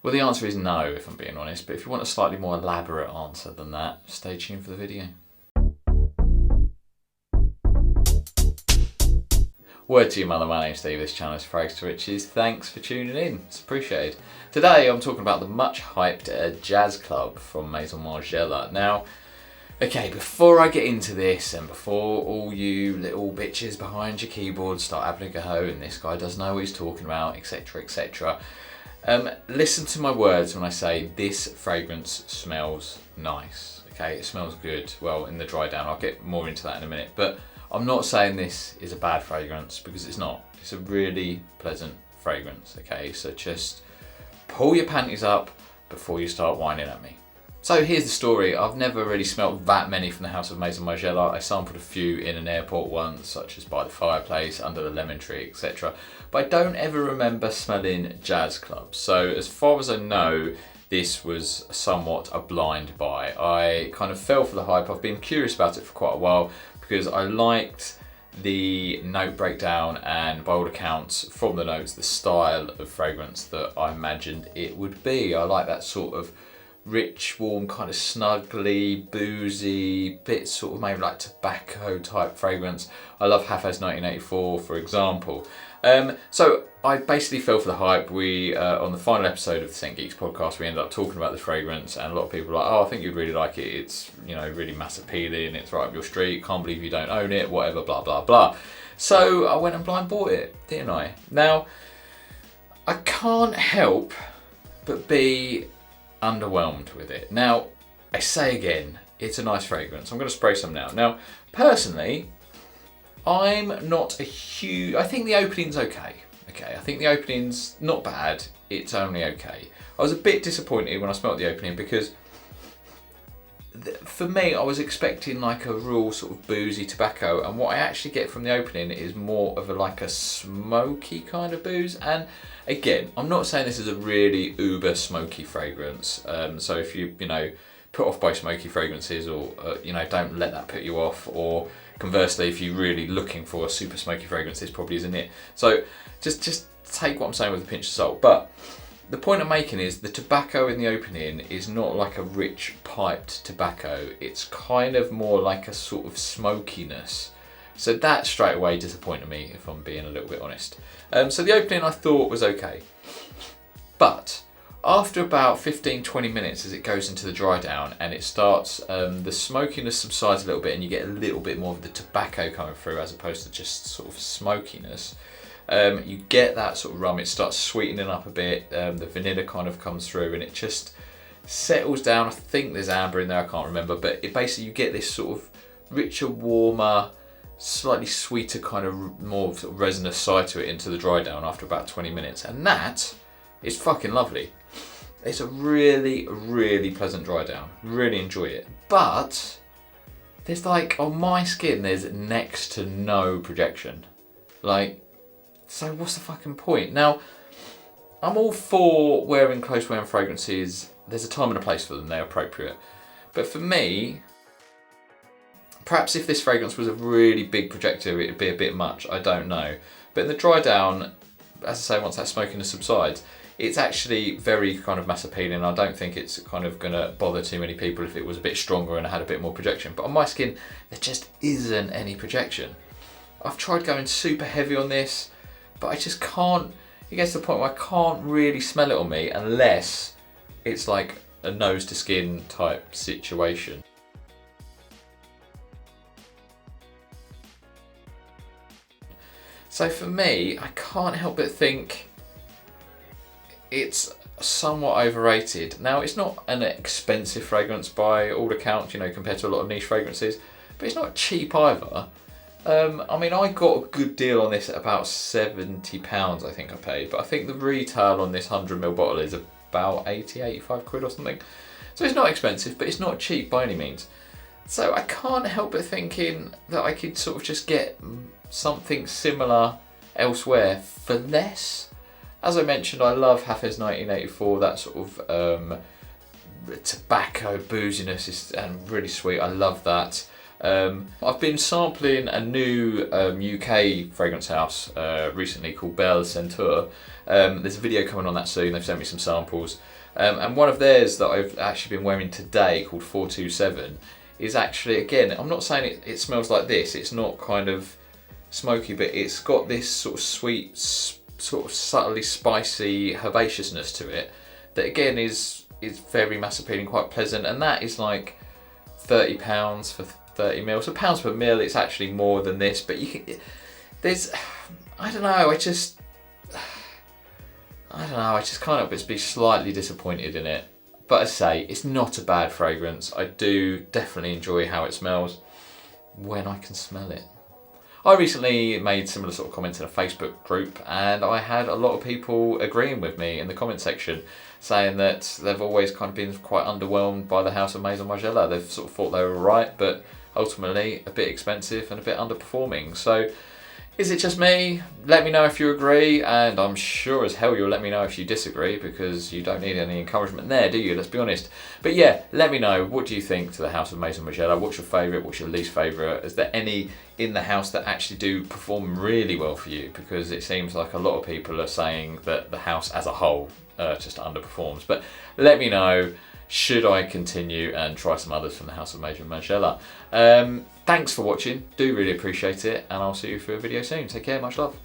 Well, the answer is no, if I'm being honest, but if you want a slightly more elaborate answer than that, stay tuned for the video. Word to your mother, my name's Steve, this channel is Frags to Riches. Thanks for tuning in, it's appreciated. Today I'm talking about the much hyped Jazz Club from Maison Margiela. Now, okay, before I get into this and before all you little bitches behind your keyboard start having a go and this guy doesn't know what he's talking about, etc, etc, listen to my words when I say this fragrance smells nice. Okay, it smells good. Well, in the dry down, I'll get more into that in a minute, but I'm not saying this is a bad fragrance because it's not. It's a really pleasant fragrance, okay? So just pull your panties up before you start whining at me. So here's the story. I've never really smelt that many from the house of Maison Margiela. I sampled a few in an airport once, such as by the fireplace, under the lemon tree, etc. But I don't ever remember smelling Jazz Club. So as far as I know, this was somewhat a blind buy. I kind of fell for the hype. I've been curious about it for quite a while because I liked the note breakdown and by all accounts from the notes, the style of fragrance that I imagined it would be. I like that sort of rich, warm, kind of snuggly, boozy, bit sort of maybe like tobacco type fragrance. I love Hafez 1984, for example. So I basically fell for the hype. We, on the final episode of the St. Geeks podcast, we ended up talking about this fragrance and a lot of people were like, oh, I think you'd really like it. It's, you know, really mass appealing. It's right up your street. Can't believe you don't own it, whatever, blah, blah, blah. So I went and blind bought it, didn't I? Now, I can't help but be underwhelmed with it. Now, I say again, it's a nice fragrance. I'm going to spray some now. Now, personally, I'm not a huge... I think the opening's okay. Okay, I think the opening's not bad. It's only okay. I was a bit disappointed when I smelled the opening because for me, I was expecting like a real sort of boozy tobacco, and what I actually get from the opening is more of a smoky kind of booze. And again, I'm not saying this is a really uber smoky fragrance. So if you put off by smoky fragrances, or don't let that put you off, or conversely, if you're really looking for a super smoky fragrance, this probably isn't it. So just take what I'm saying with a pinch of salt. But the point I'm making is the tobacco in the opening is not like a rich piped tobacco. It's kind of more like a sort of smokiness. So that straight away disappointed me, if I'm being a little bit honest. So the opening I thought was okay. But after about 15-20 minutes as it goes into the dry down and it starts, the smokiness subsides a little bit and you get a little bit more of the tobacco coming through as opposed to just sort of smokiness. You get that sort of rum, it starts sweetening up a bit, the vanilla kind of comes through and it just settles down. I think there's amber in there, I can't remember, but it basically you get this sort of richer, warmer, slightly sweeter kind of more sort of resinous side to it into the dry down after about 20 minutes, and that is fucking lovely. It's a really, really pleasant dry down. Really enjoy it. But there's on my skin, there's next to no projection. So what's the fucking point? Now, I'm all for wearing close wearing fragrances. There's a time and a place for them, they're appropriate. But for me, perhaps if this fragrance was a really big projector, it'd be a bit much, I don't know. But in the dry down, as I say, once that smokiness subsides, it's actually very kind of mass appealing. I don't think it's kind of going to bother too many people if it was a bit stronger and had a bit more projection. But on my skin, there just isn't any projection. I've tried going super heavy on this, but I just can't. It gets to the point where I can't really smell it on me unless it's like a nose to skin type situation. So for me, I can't help but think it's somewhat overrated. Now, it's not an expensive fragrance by all accounts, compared to a lot of niche fragrances, but it's not cheap either. I mean, I got a good deal on this at about £70, I think I paid, but I think the retail on this 100ml bottle is about 85 quid or something. So it's not expensive, but it's not cheap by any means. So I can't help but thinking that I could sort of just get something similar elsewhere for less. As I mentioned, I love Hafez 1984, that sort of tobacco booziness is and really sweet. I love that. I've been sampling a new UK fragrance house recently called Belle Centure. There's a video coming on that soon. They've sent me some samples. And one of theirs that I've actually been wearing today, called 427, is actually, again, I'm not saying it smells like this. It's not kind of smoky, but it's got this sort of sweet, sort of subtly spicy herbaceousness to it that, again, is very mass appealing, quite pleasant. And that is like £30 for 30 ml. So pounds per mil, it's actually more than this, but you can, I don't know, I just kind of be slightly disappointed in it. But as I say, it's not a bad fragrance. I do definitely enjoy how it smells when I can smell it. I recently made similar sort of comments in a Facebook group, and I had a lot of people agreeing with me in the comment section, saying that they've always kind of been quite underwhelmed by the house of Maison Margiela. They've sort of thought they were right, but ultimately a bit expensive and a bit underperforming. So is it just me? Let me know if you agree, and I'm sure as hell you'll let me know if you disagree, because you don't need any encouragement there, do you? Let's be honest. But yeah, let me know, what do you think to the house of Maison Margiela? What's your favourite? What's your least favourite? Is there any in the house that actually do perform really well for you? Because it seems like a lot of people are saying that the house as a whole just underperforms. But let me know. Should I continue and try some others from the house of Maison Margiela? Thanks for watching. Do really appreciate it, and I'll see you for a video soon. Take care. Much love.